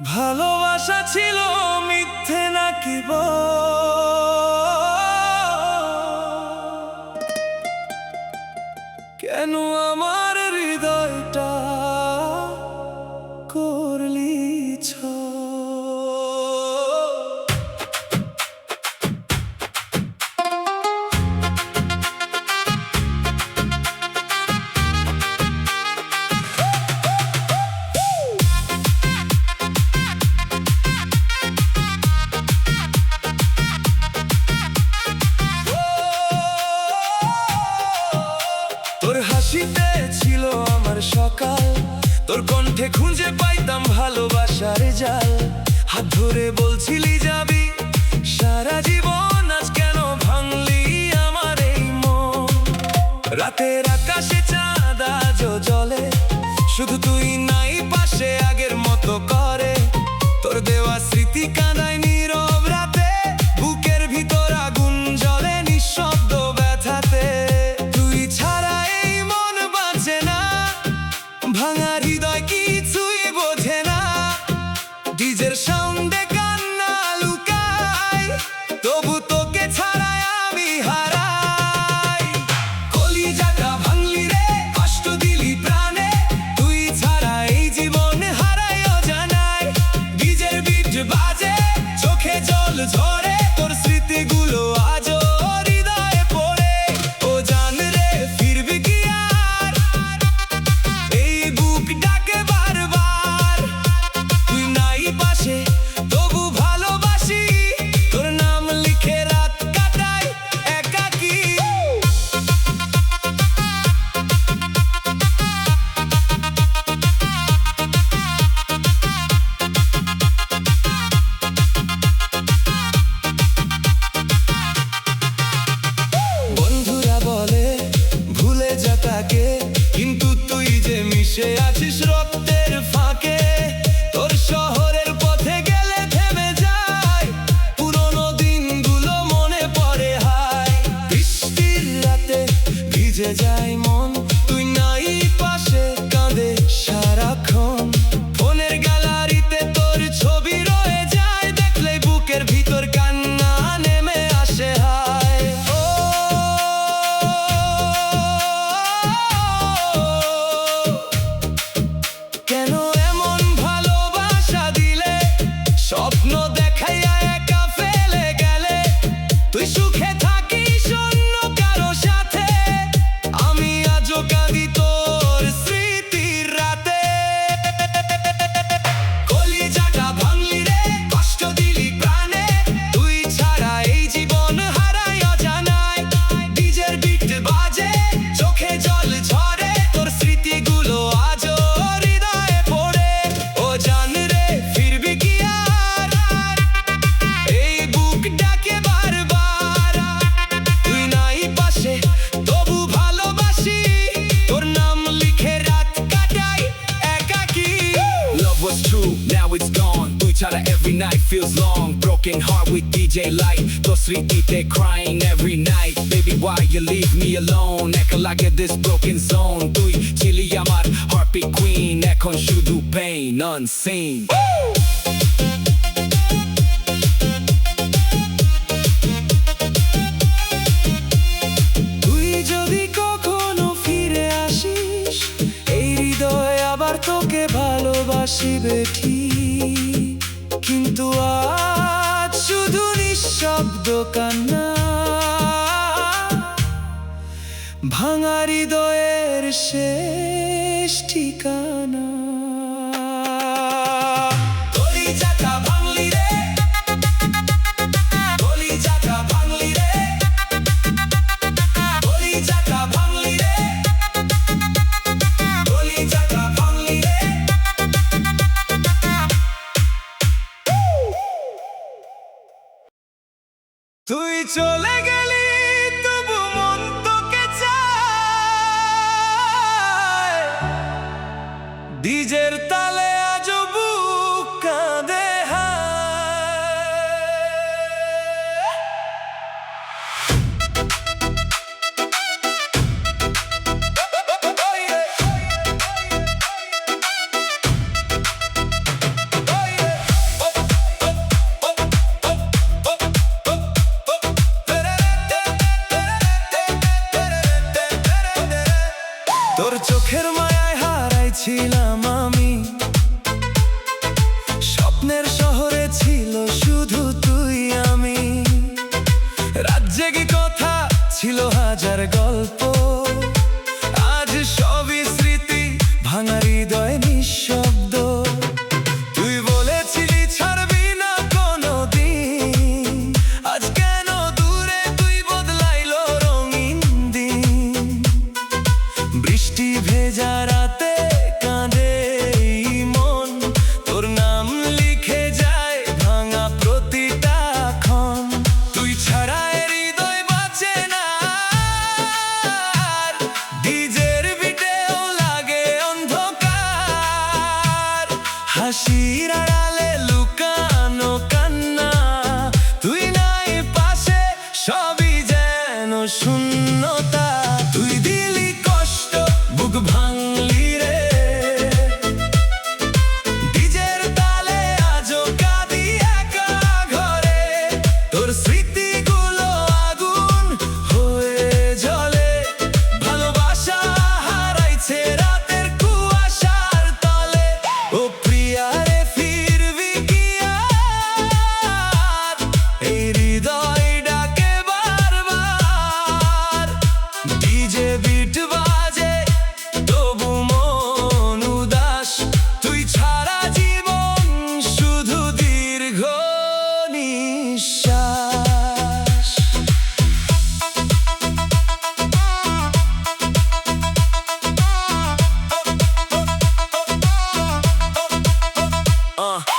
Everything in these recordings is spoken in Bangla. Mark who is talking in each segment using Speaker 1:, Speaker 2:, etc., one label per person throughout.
Speaker 1: ভালোবাসা ছিল মিথ্যে নাকি কেন আমার হৃদয়টা করলি ছো তোর হাসিতে ছিল আমার সকাল, তোর কণ্ঠে খুঁজে পাইতাম ভালোবাসার জাল। হাত ধরে বলছিলি যাবি সারা জীবন, আজ কেন ভাঙলি আমার এই মন? রাতের আকাশে চাঁদ আজও জ্বলে, শুধু তুই নাই পাশে আগের মতো করে। তোর দেওয়া স্মৃতি কাঁদায় নীরব রাতে, বুকের ভিতর আগুন জ্বলে নিঃশব্দ ব্যথাতে। তুই ছাড়া এই মন বাঁচে না, ভাঙা হৃদয় কিছুই বোঝে না। ডিজের সাউন্ডে কান্না লুকাই, তবু তোকে ছাড়াই আমি হারাই। কলিজাটা ভাঙলি রে, কষ্ট দিলি প্রাণে, তুই ছাড়া এই জীবন হারাই অজানায়। ডিজের বিট বাজে, চোখে জল ঝরে, তোর স্মৃতিগুলো আজও হৃদয়ে পড়ে। ও জান রে, ফিরবি কি আর? এই বুক ডাকে বারবার, তুই নাই পাশে তবু ভালোবাসি, তোর নাম লিখে রাত কাটাই একাকী। বন্ধুরা বলে ভুলে যা তাকে, কিন্তু তুই যে মিশে আছিস রক্তের ফাঁকে। তোর শহরের পথে গেলে থেমে যায়, পুরনো দিনগুলো মনে পড়ে হায়। বৃষ্টির রাতে ভিজে যায় মন, তুই নাই পাশে কাঁদে সারাক্ষণ। ফোনের গ্যালারিতে তোর ছবি রয়ে যায়, দেখলেই বুকের ভিতর কান্না নেমে আসে হায়। ও কেন এমন ভালোবাসা দিলে, স্বপ্ন দেখাইয়া একা ফেলে গেলে। তুই সুখে থাকিস অন্য কারো সাথে, আমি আজও কাঁদি তোর স্মৃতির রাতে। কলিজাটা ভাঙলি রে, কষ্ট দিলি প্রাণে, তুই ছাড়া এই জীবন হারাই অজানায়। ডিজের বিট বাজে, চোখে জল ঝরে, তোর স্মৃতিগুলো আজও হৃদয়ে পড়ে। ও জান রে, ফিরবি কি আর? এই বুক ডাকে বারবার, তুই নাই পাশে তবু ভালোবাসি, তোর নাম লিখে রাত কাটাই একাকী।
Speaker 2: Love was true, now it's gone. তুই ছাড়া every night feels long. Broken heart with DJ Light. তোর স্মৃতিতে crying every night. Baby, why you leave me alone? একা লাগে this broken zone. তুই ছিলি আমার heartbeat queen, এখন শুধু pain unseen.
Speaker 1: তুই যদি কখনো ফিরে আসিস, এই হৃদয় আবার তোকে ভালোবাসিবে ঠিক। কিন্তু আজ শুধু নিঃশব্দ কান্না, ভাঙা হৃদয়ের শেষ ঠিকানা। কলিজাটা ভাঙলি রে, কলিজাটা ভাঙলি রে, কলিজাটা ভাঙলি রে, কলিজাটা ভাঙলি রে। তুই চলে গেলি তবু মন তোকে চায়, ডিজের তালে আজও বুক কাঁদে হায়। হাসির আড়ালে লুকানো কান্না, তুই নাই পাশে সবই যেন শূন্যতা। তুই দিলি কষ্ট, বুক ভাঙলি রে, ডিজের তালে আজও কাঁদি একা ঘরে। তোর স্মৃতিগুলো আগুন হয়ে জ্বলে, ভালোবাসা হারাইছে রাতের কুয়াশার তলে। ও প্রিয়া রে ফিরবি কি আর, এই হৃদয় ডাকে বারবার। ডিজে বিট বাজে তবু মন উদাস, তুই ছাড়া জীবন শুধু দীর্ঘ নিঃশ্বাস।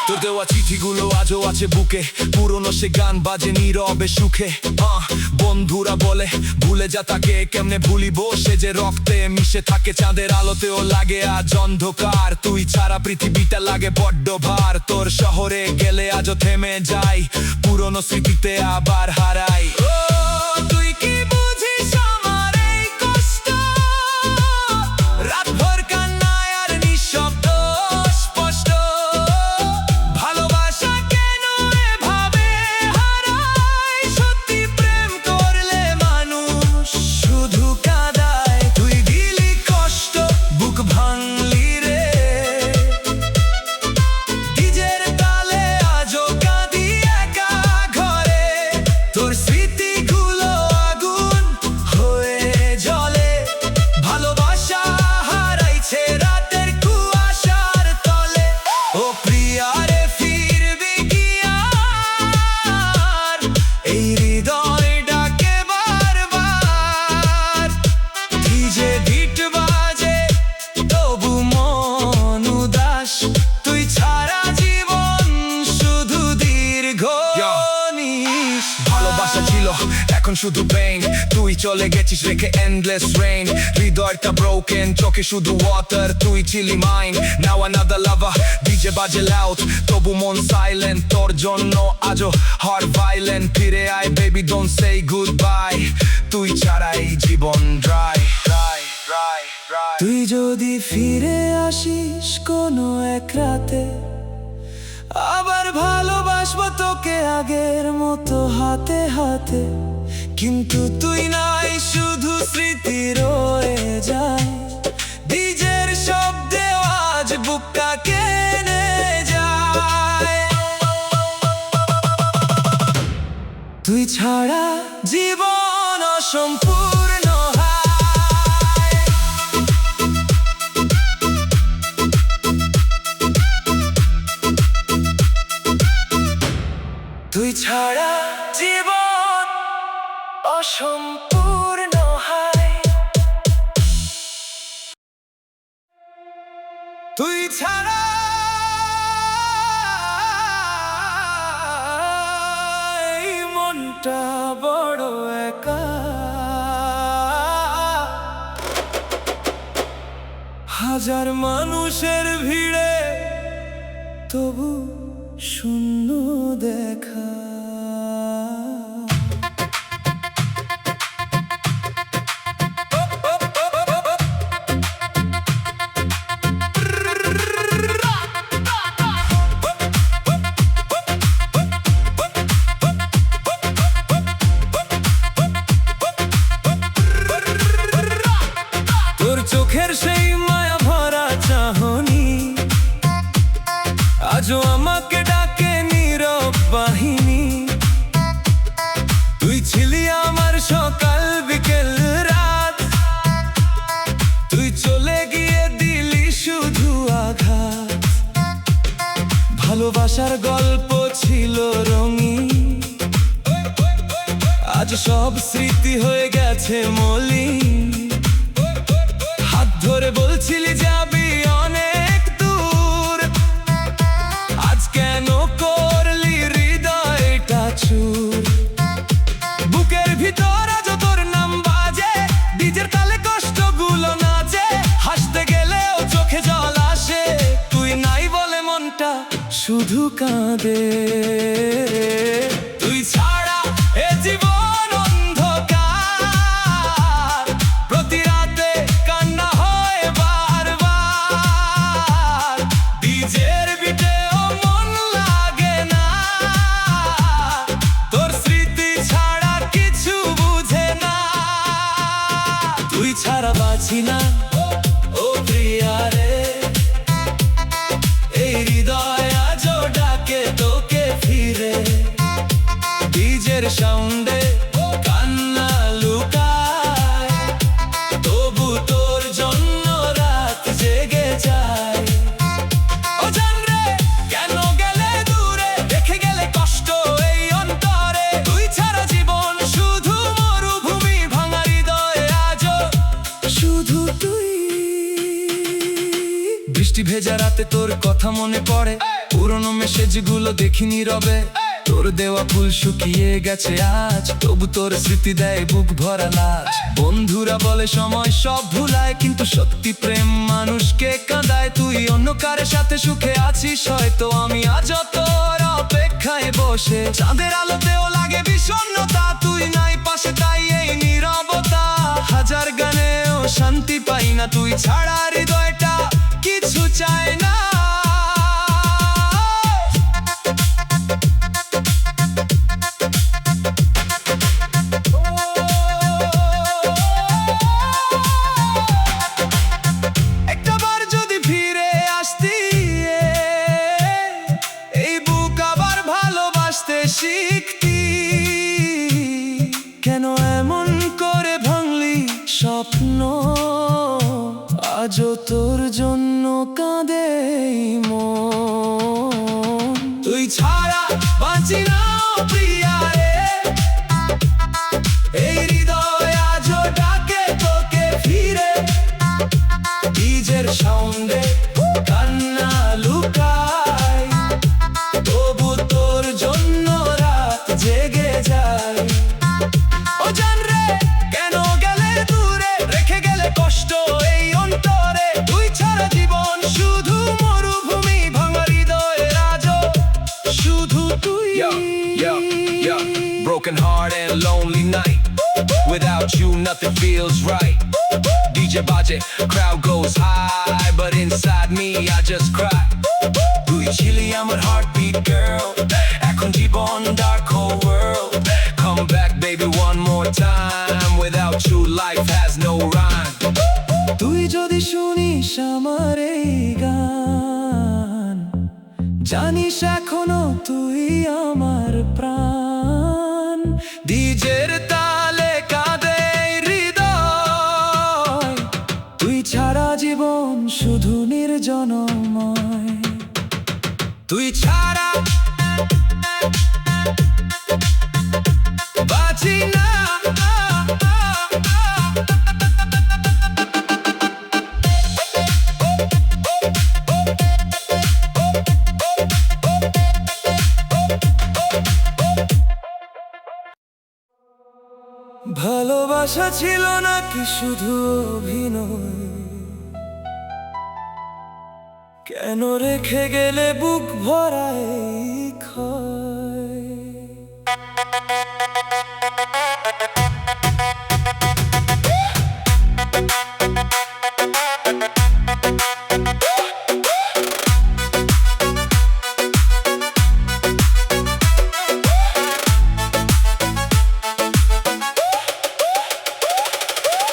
Speaker 1: তোর দেওয়া চিঠিগুলো আজও আছে বুকে, পুরনো সে গান বাজে নীরবে সুখে। বন্ধুরা বলে ভুলে যা তাকে, কেমনে ভুলিব সে যে রক্তে মিশে থাকে। চাঁদের আলোতেও লাগে আজ অন্ধকার, তুই ছাড়া পৃথিবীটা লাগে বড্ড ভার। তোর শহরে গেলে আজও থেমে যাই, পুরনো স্মৃতিতে আবার হারাই। ও তুই কি বুঝিস আমার এই কষ্ট, রাতভর কান্নায় আর নিঃশব্দ স্পষ্ট। ভালোবাসা কেন এভাবে হারায়, সত্যি প্রেম করলে মানুষ শুধু কাঁদায়। তুই দিলি কষ্ট, বুক ভাঙলি রে, ডিজের তালে আজও কাঁদি একা ঘরে। তোর স্মৃতিগুলো আগুন হয়ে জ্বলে, ভালোবাসা হারাইছে রাতের কুয়াশার তলে। ও প্রিয়া রে ফিরবি কি আর, এই হৃদয় ডাকে বারবার। ডিজে বিট বাজে তবু মন উদাস, তুই ছাড়া জীবন শুধু দীর্ঘ নিঃশ্বাস। ভালোবাসা ছিল এখন শুধু পেইন, তুই চলে গেছিস রেখে এন্ডলেস রেইন। হৃদয়টা ব্রোকেন, চোখে শুধু ওয়াটার, তুই ছিলি মাইন। নাও অ্যানাদার লাভার, ডিজে বাজে লাউড তবু মন সাইলেন্ট। তোর জন্য আজও হার্ট ভাইলেন্ট, ফিরে আয় baby don't say good bye. তুই ছাড়াই জীবন ড্রাই ড্রাই ড্রাই ড্রাই। তুই যদি ফিরে আসিস কোনো এক রাতে, আবার ভালোবাসবো তোকে আগের মতো হাতে হাতে। কিন্তু তুই নাই, শুধু স্মৃতি রয়ে যায়, ডিজের শব্দে আজ বুকটা কেনে যায়। তুই ছাড়া জীবন অসম্পূর্ণ হয়। তুই ছাড়া জীবন অসম্পূর্ণ হয়। তুই ছাড়া এই মনটা বড় একা, হাজার মানুষের ভিড়ে তবু শূন্য দেখা। তোর চোখের সেই মায়া ভরা চাহনি আজও আমাকে ডাকে নীরব বাহিনী। তুই ছিলি আমার সকাল বিকেল রাত, তুই চলে গিয়ে দিলি শুধু আঘাত। ভালোবাসার গল্প ছিল রঙিন, আজ সব স্মৃতি হয়ে গেছে মলিন। হাত ধরে বলছিলি যাবি অনেক দূর, আজ কেন করলি হৃদয়টা চুর। বুকের ভিতর আজ তোর নাম বাজে, ডিজের তালে কষ্টগুলো নাচে। হাসতে গেলেও চোখে জল আসে, তুই নাই বলে মনটা সারাটা শুধু কাঁদে। তুই ছাড়া এ জীবন অন্ধকার, প্রতি রাতে কান্না হয় বারবার। ডিজের বিটেও মন লাগে না, তোর স্মৃতি ছাড়া কিছু বুঝে না। তুই ছাড়া বাঁচি না ও প্রিয়া রে, এই হৃদয় আজও ডাকে তোকে ফিরে। ডিজের সাউন্ডে কান্না লুকায়, তবু তোর জন্য রাত জেগে যায়। ও জান রে, কেন গেলে দূরে, রেখে গেলে কষ্ট এই অন্তরে। তুই ছাড়া জীবন শুধু মরুভূমি, ভাঙা হৃদয়ে আজও শুধু তুই। বৃষ্টি ভেজা রাতে তোর কথা মনে পড়ে, পুরনো মেসেজগুলো দেখি নীরবে। তোর দেওয়া ফুল শুকিয়ে গেছে আজ, তবু তোর স্মৃতি দেয় বুক ভরা লাজ। বন্ধুরা বলে সময় সব ভুলায়, কিন্তু সত্যি প্রেম মানুষকে কাঁদায়। তুই অন্য কারের সাথে সুখে আছিস হয়তো, আমি আজও তোর অপেক্ষায় বসে। চাঁদের আলোতেও লাগে বিষণ্ণতা, তুই নাই পাশে তাই এই নীরবতা। হাজার গানেও শান্তি পাই না, তুই ছাড়া হৃদয়টা কিছু চায় না। একটাবার যদি ফিরে আসতি, এই বুক আবার ভালোবাসতে শিখতি। কেন এমন করে ভাঙলি স্বপ্ন, আজও তোর জন্য কাঁদে মন। তুই ছাড়া বাঁচি না প্রিয়া রে, এই হৃদয় আজও ডাকে তোকে ফিরে। ডিজের সাউন্ডে কান্না লুকায়, তবু তোর জন্য রাত জেগে যায়। ও জান রে, কেন গেলে দূরে, রেখে গেলে কষ্ট এই অন্তরে। তুই ছাড়া জীবন শুধু মরুভূমি, ভাঙা হৃদয়ের আজও শুধু তুই।
Speaker 2: Yo, yo, yo, broken heart and lonely night. Without you, nothing feels right. DJ baje, crowd goes high, but inside me, I just cry. তুই ছিলি আমার heartbeat girl, এখন জীবন dark whole world. Come back baby one more time, without you life has no rhyme.
Speaker 1: তুই যদি শুনিস আমার এই গান, জানিস এখনো তুই আমার প্রাণ। ডিজের তালে কাঁদে হৃদয়, তুই ছাড়া জীবন শুধু নির্জনময়। তুই ছাড়া বাঁচি না। ভালোবাসা ছিল নাকি শুধু অভিনয়, কেন রেখে গেলে বুক ভরায় ক্ষয়।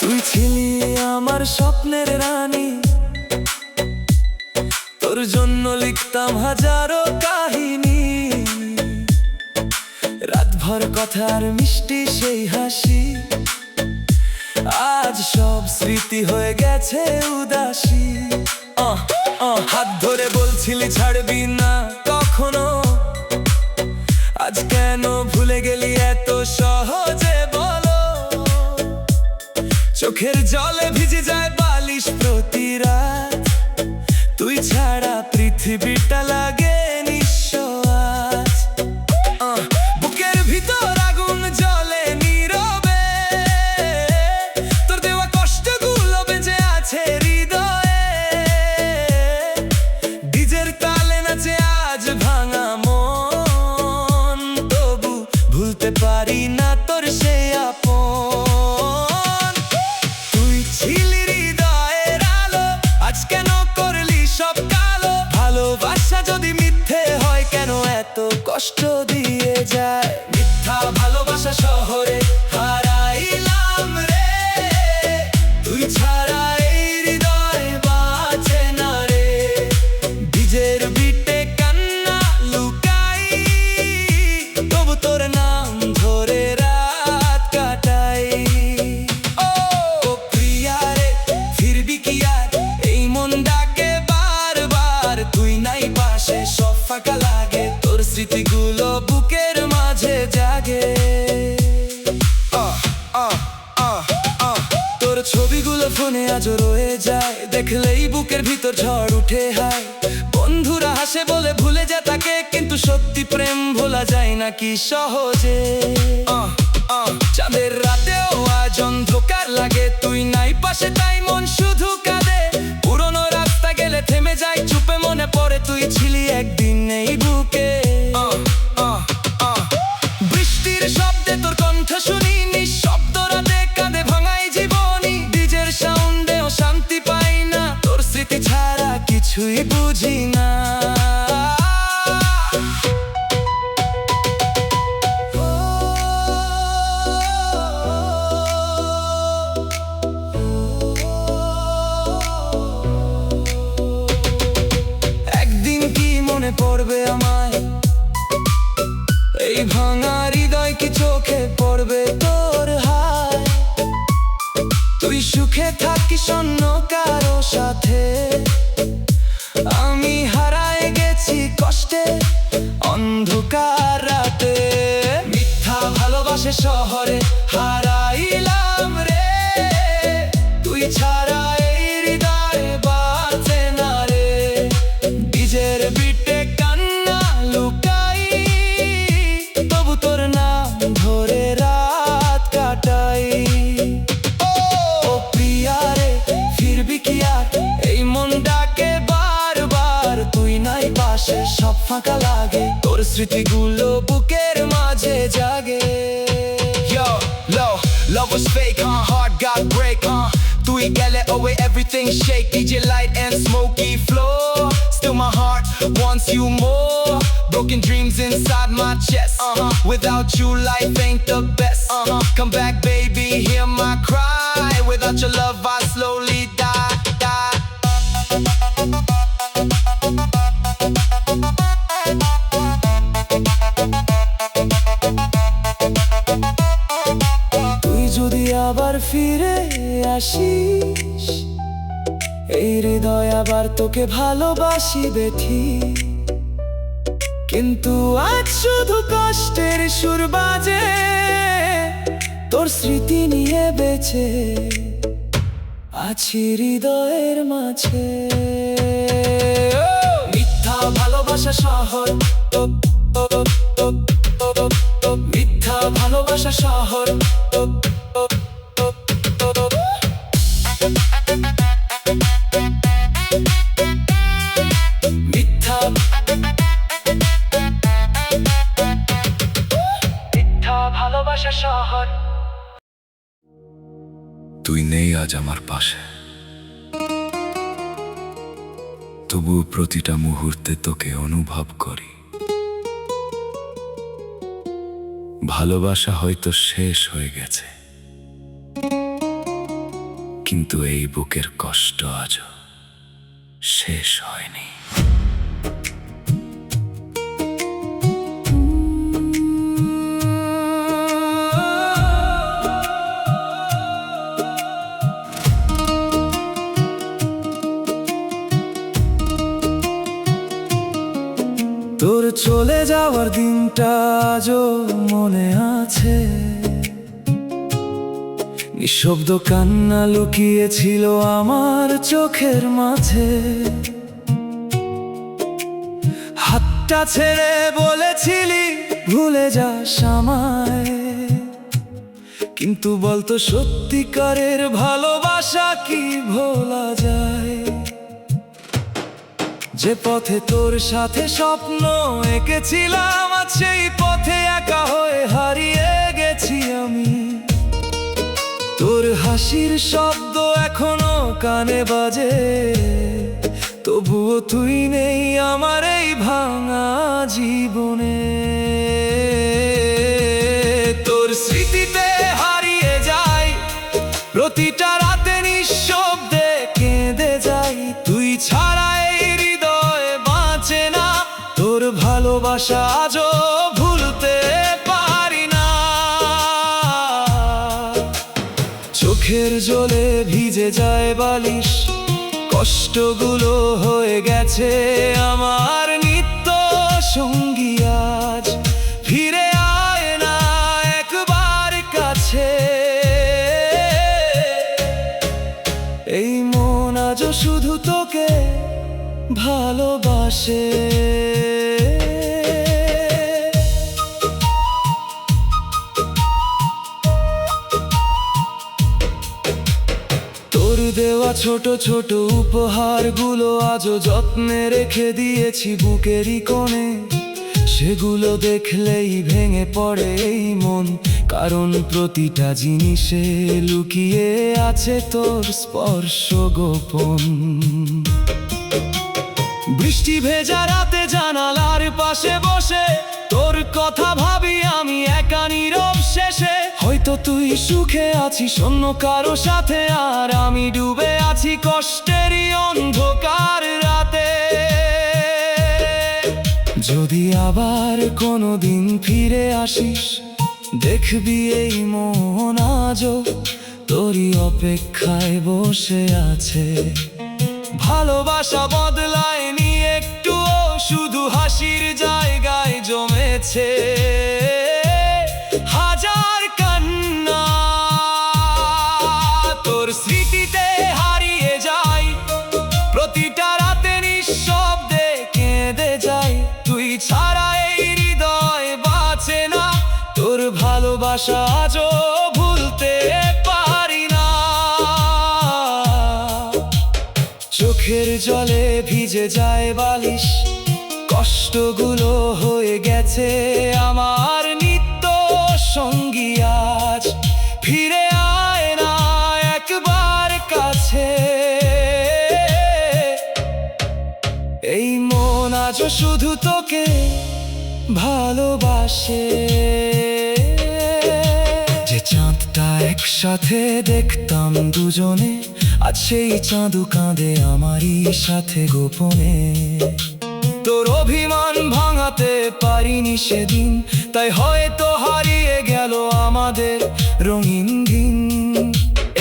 Speaker 1: তুই ছিলি আমার স্বপ্নের রানী, তোর জন্য লিখতাম হাজারো কাহিনী। রাতভর কথার মিষ্টি সেই হাসি, আজ সব স্মৃতি হয়ে গেছে উদাসী। হাত ধরে বলছিলি ছাড়বি না কখনো, আজ কেন ভুলে গেলি এত সহজে বলো। চোখের জলে ভিজে যায় বালিশ প্রতি রাত, তুই ছাড়া পৃথিবীটা লাগে নিঃস্ব আজ। বুকের ভিতর আগুন জ্বলে নীরবে, তোর দেওয়া কষ্টগুলো বেঁচে আছে হৃদয়ে। ডিজের তালে নাচে ভুলতে পারি না তোর সে আপন। তুই ছিলি হৃদয়ের আলো, আজ কেন করলি সব কালো? ভালোবাসা যদি মিথ্যে হয় কেন এত কষ্ট দিয়ে যায়? মিথ্যা ভালোবাসা শহরে হারাইলাম রে, তুই ছাড়া এই হৃদয় বাঁচে না রে। ডিজের বিটে কান্না লুকাই, তবু তোর নাম ধরে রাত কাটাই। ও প্রিয়া রে, ফিরবি কি আর? এই মন ডাকে বারবার, তুই নাই পাশে সব ফাঁকা লাগে, তোর স্মৃতিগুলো বুকের মাঝে জাগে। তোর ছবিগুলো ফোনে আজও রয়ে যায়, দেখলেই বুকের ভিতর ঝড় উঠে হায়। বন্ধুরা হাসে বলে ভুলে যা তাকে, কিন্তু সত্যি প্রেম ভোলা যায় না কি সহজে। চাঁদের রাতেও আজ অন্ধকার লাগে, তুই নাই পাশে তাই মন শুধু কাঁদে। পুরনো রাস্তা গেলে থেমে যায় চুপে, মনে পড়ে তুই ছিলি একদিন এই বুকে। বৃষ্টির শব্দে তোর কণ্ঠ শুনি, নিঃশব্দ রাতে কাঁদে ভাঙাই জীবনী। ডিজের সাউন্ডেও শান্তি পাই না, তোর স্মৃতি ছাড়া কিছুই বুঝি না। একদিন কি মনে পড়বে আমায়, এই ভাঙা হৃদয় কি চোখে পড়বে তোর হায়? তুই সুখে থাকিস অন্য কারো সাথে, আমি হারায় গেছি কষ্টে অন্ধকার রাতে। মিথ্যা ভালোবাসে শহরে হারাইলাম রে, তুই ছাড়া এই হৃদয় বাঁচে না রে। ডিজের বিটে কান্না লুকাই, তবু তোর নাম ধরে রাত কাটাই। ও প্রিয়া রে, ফিরবি কি আর? এই মন ডাকে বারবার, তুই নাই পাশে সব ফাঁকা লাগে, তোর স্মৃতিগুলো বুকের মাঝে জাগে।
Speaker 2: Yo, low, love was fake, huh? Heart got break, huh? তুই গেলে away everything shake, DJ light and smoky floor. Still my heart wants you more. Broken dreams inside my chest. Without you life ain't the best. Come back baby, hear my cry. Without your love I slowly die, die.
Speaker 1: তুই যদি আবার ফিরে আসিস, এই হৃদয় আবার তোকে ভালোবাসিবে ঠিক। কিন্তু আজ শুধু কষ্টের সুর বাজে, তোর স্মৃতি নিয়ে বেঁচে আছি হৃদয়ের মাঝে। মিথ্যা ভালোবাসা শহর, মিথ্যা ভালোবাসা শহর। মিথ্যা ভালোবাসা শহর।
Speaker 2: তুই নেই আজ আমার পাশে, তবু প্রতিটা মুহূর্তে তোকে অনুভব করি। ভালোবাসা হয়তো শেষ হয়ে গেছে, কিন্তু এই বুকের কষ্ট আজও শেষ হয়নি।
Speaker 1: তোর চলে যাওয়ার দিনটা আজও মনে আছে, নিঃশব্দ কান্না লুকিয়েছিল আমার চোখের মাঝে। হাতটা ছেড়ে বলেছিলি ভুলে যাস আমায়, কিন্তু বলতো সত্যিকারের ভালোবাসা কি ভোলা যায়? যে পথে তোর সাথে স্বপ্ন এঁকেছিলাম, আজ সেই পথে একা হয়ে হারিয়ে গেছি আমি। তোর হাসির শব্দ এখনো কানে বাজে, তবুও তুই নেই আমার এই ভাঙা জীবনে। তোর স্মৃতিতে হারিয়ে যাই, প্রতিটা রাতে নিঃশব্দে কেঁদে যাই। তুই ছাড়া এই হৃদয় বাঁচে না, তোর ভালোবাসা আজও ভুলতে পারি না। চোখের জলে ভিজে যায় বালিশ, কষ্টগুলো হয়ে গেছে আমার নিত্য সঙ্গী। আজ ফিরে আয় না একবার কাছে, এই মন আজও শুধু তোকে ভালোবাসে। তোর দেওয়া ছোট ছোট উপহারগুলো আজও যত্নে রেখে দিয়েছি বুকেরই কোণে। সেগুলো দেখলেই ভেঙে পড়ে এই মন, কারণ প্রতিটা জিনিসে লুকিয়ে আছে তোর স্পর্শ গোপন। বৃষ্টি ভেজা রাতে জানালার পাশে বসে তোর কথা ভাবি আমি একা নীরব শেষে। হয়তো তুই সুখে আছিস অন্য কারো সাথে, আর আমি ডুবে আছি কষ্টেরই অন্ধকার রাতে। যদি আবার কোনোদিন ফিরে আসিস, দেখবি এই মন আজও তোরই অপেক্ষায় বসে আছে। ভালোবাসা বদলায়নি একটুও, শুধু হাসির জায়গায় জমেছে হাজার কান্না। তোর স্মৃতিতে হারিয়ে যাই, প্রতিটা রাতে নিঃশব্দে কেঁদে যাই। তুই ছাড়া এই হৃদয় বাঁচে না, তোর ভালোবাসা আজও ভুলতে পারি না। চোখের জলে ভিজে যায় বালিশ, কষ্টগুলো হয়ে গেছে আমার নিত্য সঙ্গী। আজ ফিরে আয় না একবার কাছে, এই মন আজও শুধু তোকে ভালোবাসে। যে চাঁদটা একসাথে দেখতাম দুজনে, আজ সেই চাঁদু কাঁদে আমারই সাথে গোপনে। তোর অভিমান ভাঙাতে পারিনি সেদিন, তাই হয়তো হারিয়ে গেল আমাদের রঙিন দিন।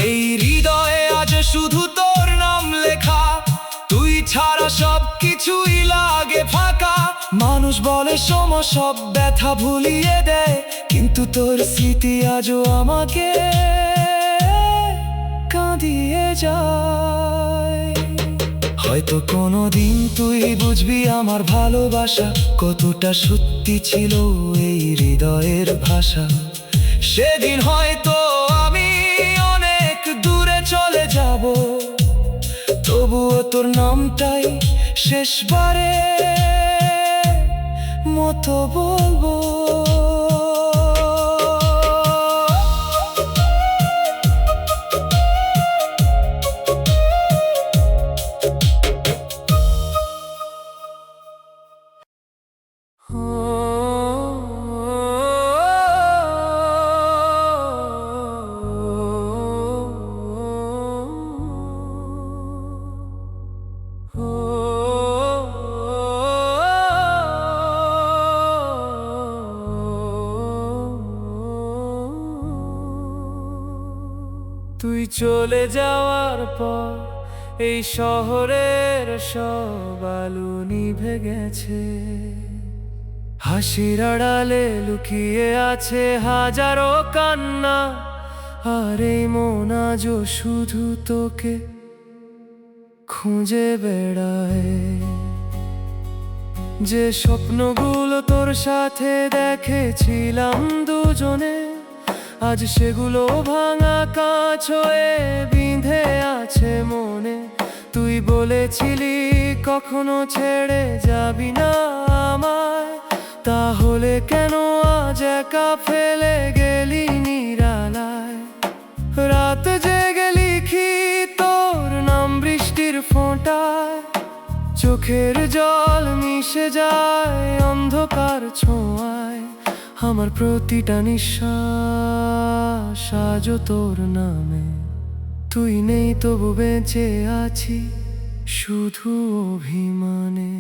Speaker 1: এই হৃদয়ে আজ শুধু তোর নাম লেখা, তুই ছাড়া সব কিছুই লাগে ফাঁকা। মানুষ বলে সময় সব ব্যথা ভুলিয়ে দেয়, কিন্তু তোর স্মৃতি আজও আমাকে কাঁদিয়ে যায়। হয়তো কোনোদিন তুই বুঝবি আমার ভালোবাসা কতটা সত্যি ছিল এই হৃদয়ের ভাষা। সেদিন হয়তো আমি অনেক দূরে চলে যাব, তবুও তোর নামটাই শেষবারে মতো বলবো। তুই চলে যাওয়ার পর এই শহরের সব আলো নিভে গেছে, হাসির আড়ালে লুকিয়ে আছে হাজারো কান্না। আর এই মন আজও শুধু তোকে খুঁজে বেড়ায়। যে স্বপ্নগুলো তোর সাথে দেখেছিলাম দুজনে, আজ সেগুলো ভাঙা কাঁচ হয়ে বিঁধে আছে মনে। তুই
Speaker 3: বলেছিলি কখনো ছেড়ে যাবি না আমায়, তাহলে কেন আজ একা ফেলে গেলি নিরালায়? রাত জেগে লিখি তোর নাম বৃষ্টির ফোঁটায়, চোখের জল মিশে যায় অন্ধকার ছোঁয়ায়। আমার প্রতিটা নিঃশ্বাস আজও তোর নামে, তুই নেই তবু বেঁচে আছি শুধু অভিমানে।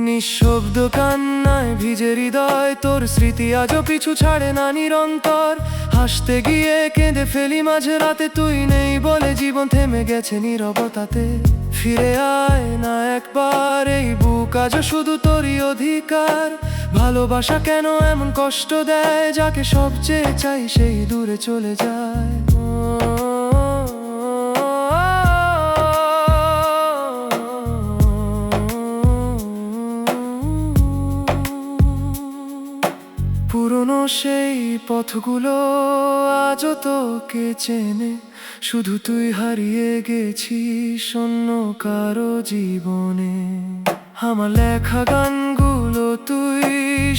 Speaker 3: নিঃশব্দ কান্নায় ভিজে হৃদয়, তোর স্মৃতি আজও পিছু ছাড়ে না নিরন্তর। হাসতে গিয়ে কেঁদে ফেলি মাঝে রাতে, তুই নেই বলে জীবন থেমে গেছে নীরবতাতে। ফিরে আয় না একবার, এই বুক আজও শুধু তোরই অধিকার। ভালোবাসা কেন এমন কষ্ট দেয়, যাকে সবচেয়ে চাই সেই দূরে চলে যায়। পুরনো সেই পথগুলো আজও তোকে চেনে, শুধু তুই হারিয়ে গেছিস অন্য কারো জীবনে। আমার লেখা গানগুলো তুই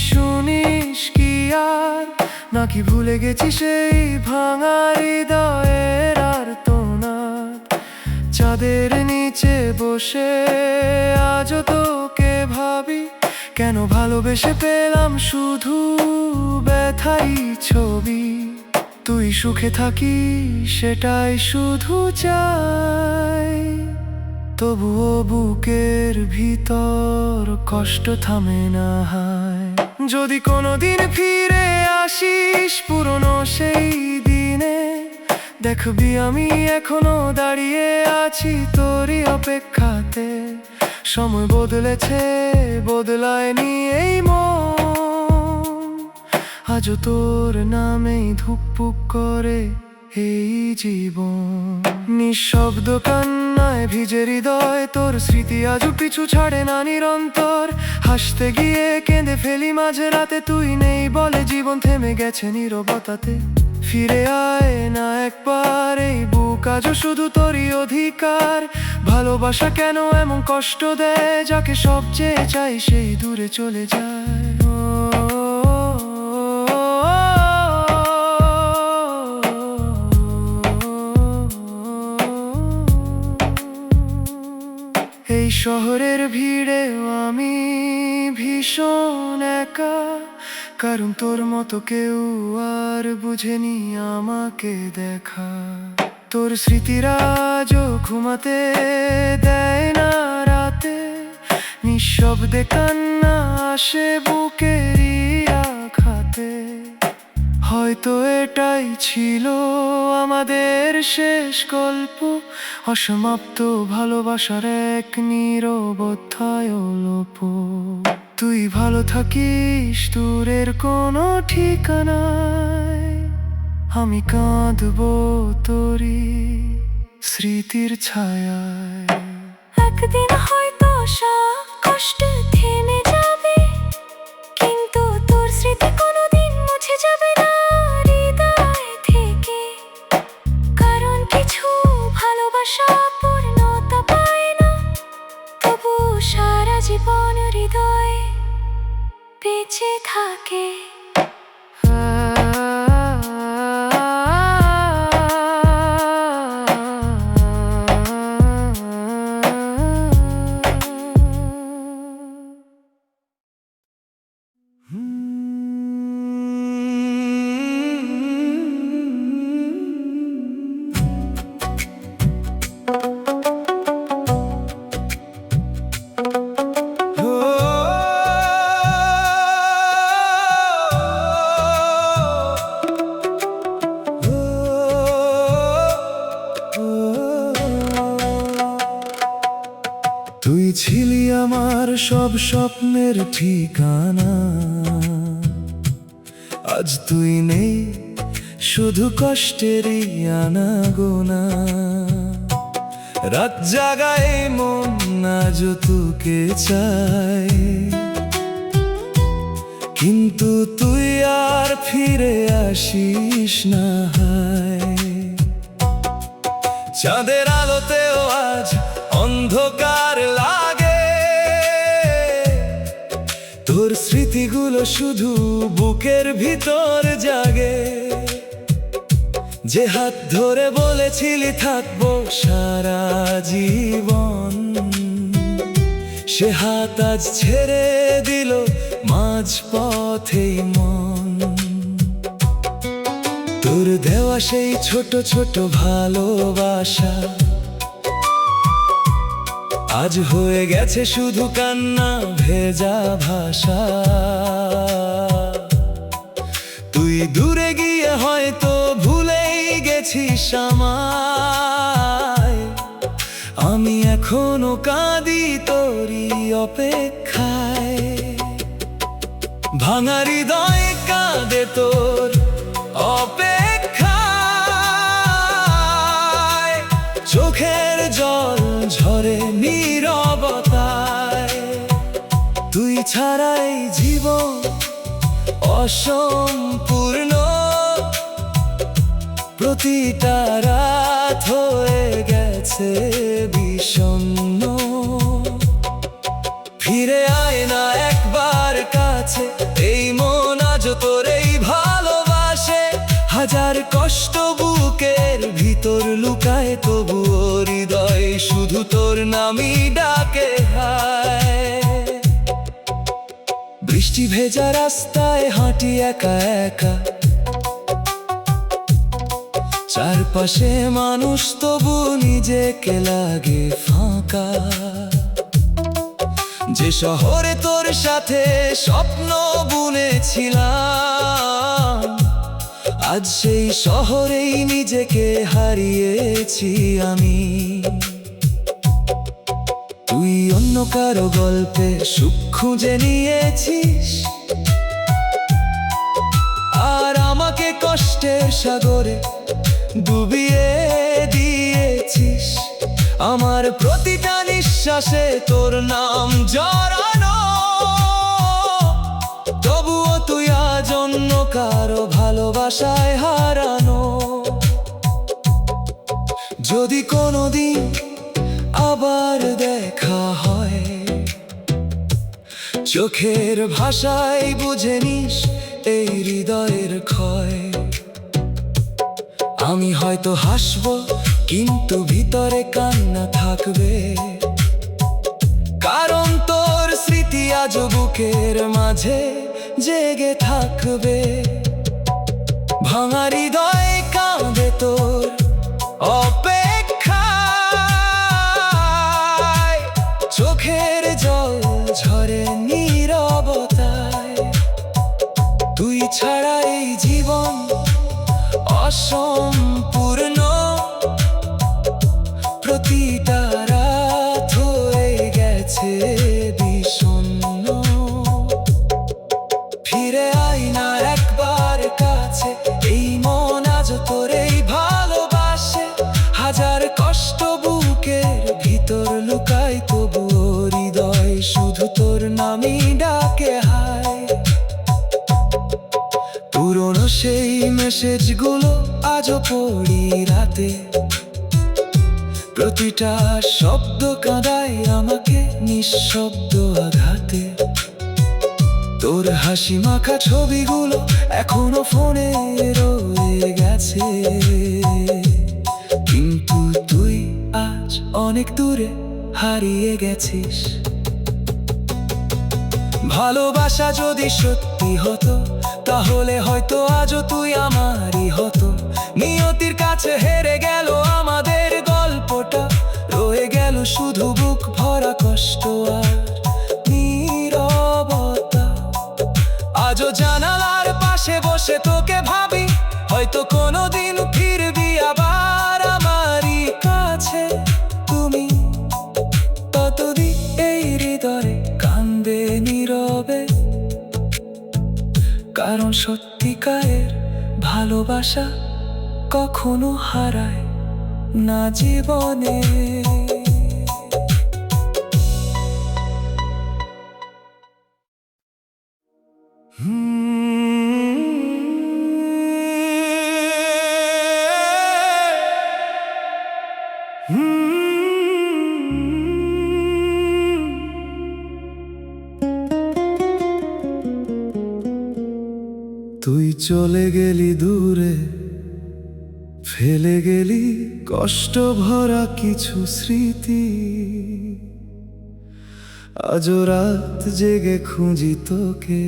Speaker 3: শুনিস কি আর, নাকি ভুলে গেছিস সেই ভাঙা হৃদয়ের আর্তনাদ? চাঁদের নিচে বসে আজও তোকে ভাবি, কেন ভালোবেসে পেলাম শুধু ব্যথাই ছবি। তুই সুখে থাকিস সেটাই শুধু চাই, তবুও বুকের ভিতর কষ্ট থামে না হায়। যদি কোনোদিন ফিরে আসিস পুরনো সেই দিনে, দেখবি আমি এখনো দাঁড়িয়ে আছি তোরই অপেক্ষাতে। সময় বদলেছে বদলায়নি এই মন, আজও তোর নামেই ধুকপুক করে এই জীবন। নিঃশব্দ কান্নায় ভিজে হৃদয়, তোর স্মৃতি আজও পিছু ছাড়ে না নিরন্তর। হাসতে গিয়ে কেঁদে ফেলি মাঝে রাতে, তুই নেই বলে জীবন থেমে গেছে নীরবতাতে। ফিরে আয় না একবার, এই বুক আজও শুধু তোরই অধিকার। ভালোবাসা কেন এমন কষ্ট দেয়, যাকে সবচেয়ে চাই সেই দূরে চলে যায়। এই শহরের ভিড়েও আমি ভীষণ একা, কারণ তোর মতো কেউ আর বুঝেনি আমাকে দেখা। তোর স্মৃতিরা আজও ঘুমাতে দেয় না রাতে, নিঃশব্দে কান্না আসে বুকেরই আঘাতে। হয়তো এটাই ছিল আমাদের শেষ গল্প, অসমাপ্ত ভালোবাসার এক নীরব অধ্যায়লোপ। তুই ভালো থাকিস দূরের কোনো ঠিকানায়, আমি কাঁদবো তোরই স্মৃতির ছায়ায়।
Speaker 4: একদিন হয়তো সব কষ্ট থেমে যাবে, কিন্তু তোর স্মৃতি কোনোদিন মুছে যাবে না হৃদয় থেকে। কারণ কিছু ভালোবাসা পূর্ণতা পায় না, তবু সারা জীবন হৃদয় বেঁচে থাকে।
Speaker 3: তুই ছিলি আমার সব স্বপ্নের ঠিকানা, আজ তুই নেই শুধু কষ্টেরই আনাগোনা। রাত জাগায় মন আজ তোকে চাই, কিন্তু তুই আর ফিরে আসিস না হায়। চাঁদের আলোতেও আজ অন্ধকার
Speaker 1: তোর স্মৃতিগুলো শুধু বুকের ভিতর জাগে, যে হাত ধরে বলেছিলি থাকবো সারা জীবন, সে হাত আজ ছেড়ে দিল মাঝ পথেই মন। তোর দেওয়া সেই ছোট ছোট ভালোবাসা আজ হয়ে গেছে শুধু কান্না ভেজা ভাষা। তুই দূরে গিয়ে হয়তো ভুলেই গেছিস আমায়, আমি এখনো কাঁদি তোরই অপেক্ষায়। ভাঙা হৃদয় কাঁদে তোর অপেক্ষায়, চোখের জল ঝরে নীরবতায়। তুই ছাড়াই জীবন অসম্পূর্ণ, প্রতিটা রাত হয়ে গেছে বিষণ্ণ। ফিরে আয় না একবার কাছে, এই মন আজ তোরেই ভালোবাসে। হাজার কষ্ট বুকের ভিতর লুকায়, তবুও হৃদয় শুধু তোর নামই ডাকে হায়। বৃষ্টি ভেজা রাস্তায় হাঁটি একা একা, চারপাশে মানুষ তবু নিজেকে লাগে ফাঁকা। যে শহরে তোর সাথে স্বপ্ন বুনেছিলাম, আজ সেই শহরেই নিজেকে হারিয়েছি আমি। তুই অন্য কারো গল্পে সুখ খুঁজে নিয়েছিস, আর আমাকে কষ্টের সাগরে ডুবিয়ে দিয়েছিস। আমার প্রতিটা নিঃশ্বাসে তোর নাম জড়ানো, তবুও তুই আজ অন্য কারো ভালোবাসায় হারানো। যদি কোনোদিন আবার দেখা হয়, চোখের ভাষায় বুঝে নিস এই হৃদয়ের ক্ষয়। আমি হয়তো হাসবো কিন্তু ভিতরে কান্না থাকবে, কারণ তোর স্মৃতি আজ বুকের মাঝে জেগে থাকবে। ভাঙা হৃদয় কাঁদে তোর অপেক্ষায়, চোখের জল ঝরে নীরবতায়। তুই ছাড়া এই জীবন অসম্পূর্ণ, প্রতিটা রাত হয়ে গেছে বিষণ্ণ। ফিরে আয় না একবার কাছে, এই মন আজ তোরেই ভালোবাসে। হাজার কষ্ট বুকের ভিতর লুকায়, তবুও হৃদয় শুধু তোর নামই ডাকে হায়। পুরনো সেই মেসেজগুলো আজও পড়ি রাতে, প্রতিটা শব্দ কাঁদায় আমাকে নিঃশব্দ আঘাতে। তোর হাসি মাখা ছবিগুলো এখনো ফোনে রয়ে গেছে, কিন্তু তুই আজ অনেক দূরে হারিয়ে গেছিস। ভালোবাসা যদি সত্যি হতো, তাহলে হয়তো আজও তুই আমারই হতো। নিয়তির কাছে হেরে গেল আমাদের গল্পটা, রয়ে গেল শুধু বুক ভরা কষ্ট আর নীরবতা। আজও জানালার পাশে বসে তোকে ভাবি, হয়তো কোনোদিন ফিরবি আবার আমারই কাছে। তুমি ততদিন এই হৃদয়ে কান্দে নীরবে, কারণ সত্যিকারের ভালোবাসা কখনো হারায় না জীবনে।
Speaker 3: তুই চলে গেলি দূরে, ফেলে গেলি কষ্ট ভরা কিছু স্মৃতি। আজও রাত জেগে খুঁজি তোকে,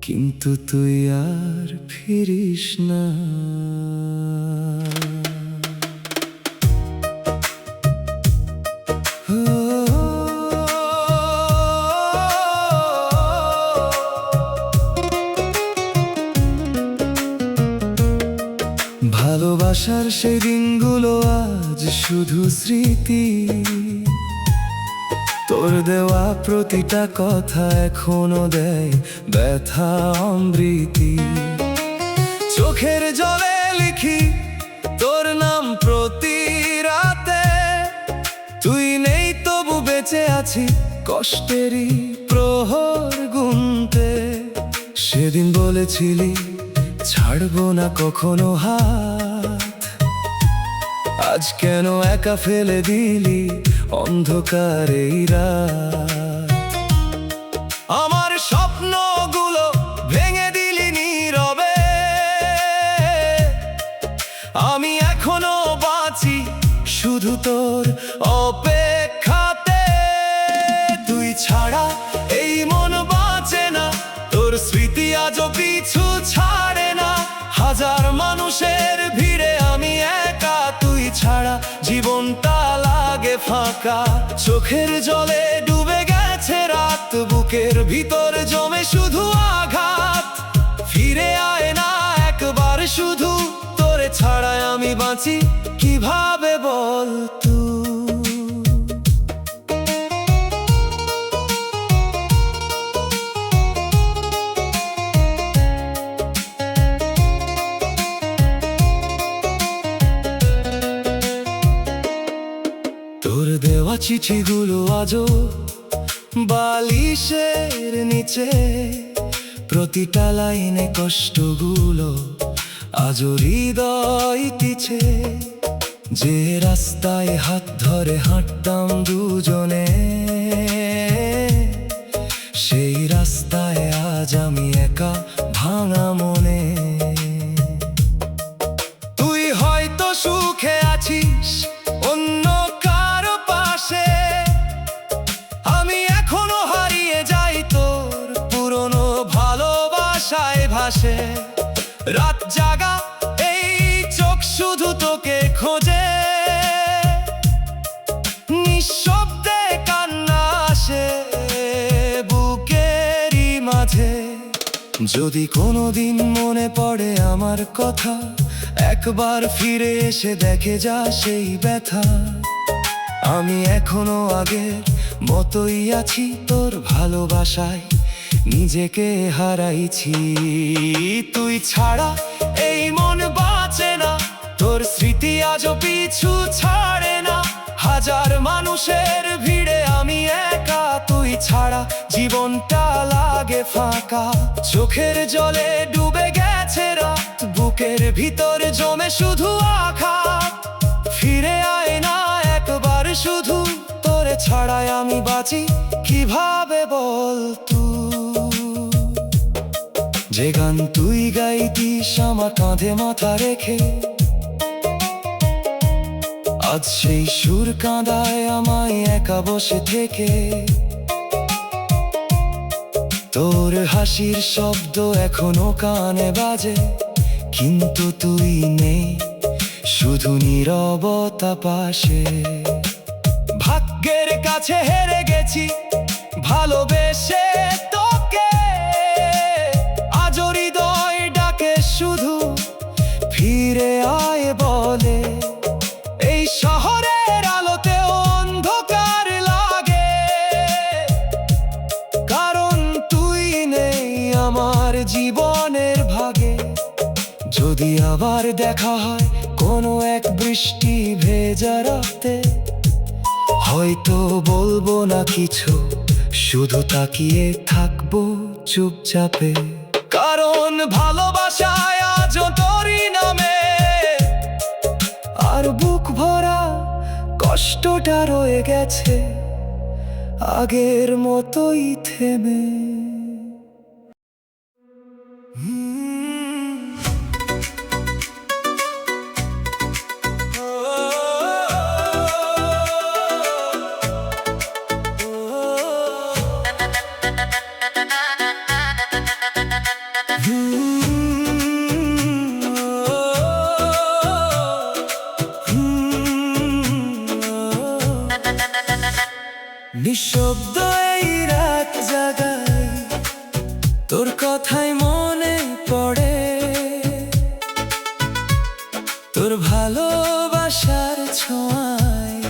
Speaker 3: কিন্তু তুই আর ফিরিস না। ভালোবাসার সেই দিনগুলো আজ শুধু স্মৃতি। তোর দেওয়া প্রতিটা কথা এখনো দেয় ব্যথা অমৃতি। চোখের জলে লিখি তোর নাম প্রতি রাতে, তুই নেই তবু বেঁচে আছি কষ্টেরই প্রহর গুনতে। সেদিন বলেছিলি ছাড়বো না কখনো হাত, আজ কেন একা ফেলে দিলি অন্ধকারে এই রাত। আমার স্বপ্নগুলো ভেঙে দিলি নীরবে, আমি এখনো বাঁচি শুধু তোর অপেক্ষাতে। তুই ছাড়া এই মন বাঁচে না, তোর স্মৃতি আজও পিছু ছাড়ে না। হাজার মানুষের ভিড়ে আমি একা, তুই ছাড়া জীবনটা লাগে ফাঁকা। চোখের জলে ডুবে গেছে রাত, বুকের ভিতর জমে শুধু আঘাত। ফিরে আয় না একবার শুধু, তোরে ছাড়াই আমি বাঁচি কিভাবে বল তুই। তোর দেওয়া চিঠিগুলো আজও বালিশের নিচে, প্রতিটা লাইনে কষ্টগুলো আজও হৃদয় পিছে। যে রাস্তায় হাত ধরে হাঁটতাম দুজনে, সেই রাস্তায় আজ আমি একা ভাঙা মনে। তুই হয়তো সুখে আছিস অন্য কারো পাশে, আমি এখনো হারিয়ে যাই তোর পুরনো ভালোবাসায় ভাসে। রাত জাগা এই চোখ শুধু তোকে খোঁজে, নিঃশব্দে কান্না আসে বুকেরই মাঝে। যদি কোনোদিন মনে পড়ে আমার কথা, একবার ফিরে এসে দেখে যা সেই ব্যথা। আমি এখনো আগের মতোই আছি তোর ভালোবাসায়, নিজেকে হারাইছি। তুই ছাড়া এই মন বাঁচে না, তোর স্মৃতি আজও পিছু ছাড়ে না। হাজার মানুষের ভিড়ে আমি একা, তুই ছাড়া জীবনটা লাগে ফাঁকা। চোখের জলে ডুবে গেছে রাত, বুকের ভিতর জমে শুধু আঘাত। ফিরে আয় না একবার শুধু, তোরে ছাড়াই আমি বাঁচি কিভাবে বল তুই। যে গান তুই গাইতিস আমার কাঁধে মাথা রেখে, আজ সেই সুর কাঁদায় আমায় একা বসে থেকে। তোর হাসির শব্দ এখনো কানে বাজে, কিন্তু তুই নেই শুধু নীরবতা পাশে। ভাগ্যের কাছে হেরে গেছি ভালোবেসে তোকে, আজ হৃদয় ডাকে শুধু ফিরে আয় বলে। এই শহরের আলোতে অন্ধকার লাগে, কারণ তুই নেই আমার জীবনের ভাগে। যদি আবার দেখা হয় কোনো এক বৃষ্টি ভেজা রাতে, হয়তো বলবো না কিছু, শুধু তাকিয়ে থাকবো চুপচাপে। কারণ ভালোবাসায় আজ তোরই নামে, আর বুক ভরা কষ্টটা রয়ে গেছে আগের মতোই থেমে। নিঃশব্দ এই রাত জাগাই, তোর কথাই মনে পড়ে, তোর ভালোবাসার ছোঁয়ায়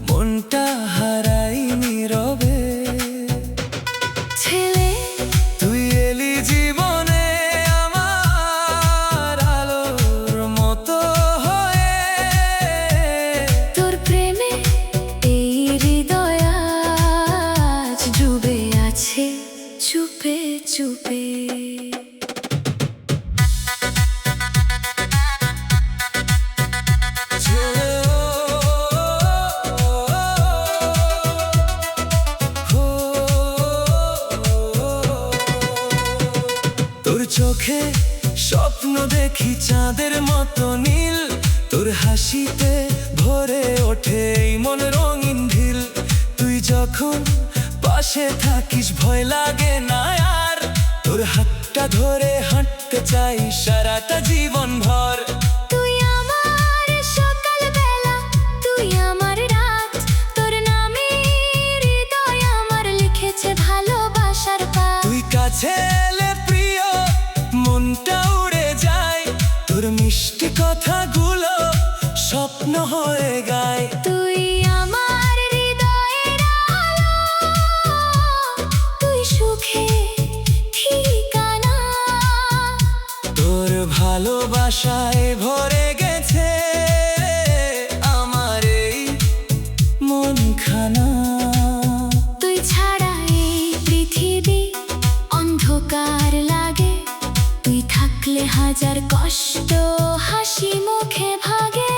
Speaker 3: মনটা হারাই নীরবে।
Speaker 4: ছেলে
Speaker 3: তুই এলি জীবনে আমার আলোর মতো হয়ে,
Speaker 4: তোর প্রেমে এই হৃদয় আজ ডুবে আছে চুপে চুপে।
Speaker 3: তোর চোখে স্বপ্ন দেখি চাঁদের মতো নীল, তোর হাসিতে ভরে ওঠে এই মন রঙিন ঢিল। তুই যখন পাশে থাকিস ভয় লাগে না আর, তোর হাতটা ধরে হাঁটতে চাই সারাটা জীবন ভর।
Speaker 4: তুই আমার সকাল বেলা, তুই আমার রাত, তোর নামে হৃদয় আমার লিখেছে ভালোবাসার পাত।
Speaker 3: তুই কাছে এলে প্রিয় মনটা উড়ে যায়, তোর মিষ্টি কথাগুলো স্বপ্ন হয়ে গায়।
Speaker 4: তুই আমার হৃদয়ের আলো, তুই সুখে ঠিকানা।
Speaker 3: তোর ভালোবাসায় ভরে গেছে আমার এই মনখানা।
Speaker 4: তুই ছাড়া এই পৃথিবী অন্ধকার লাগে, তুই থাকলে হাজার কষ্ট হাসি মুখে ভাগে।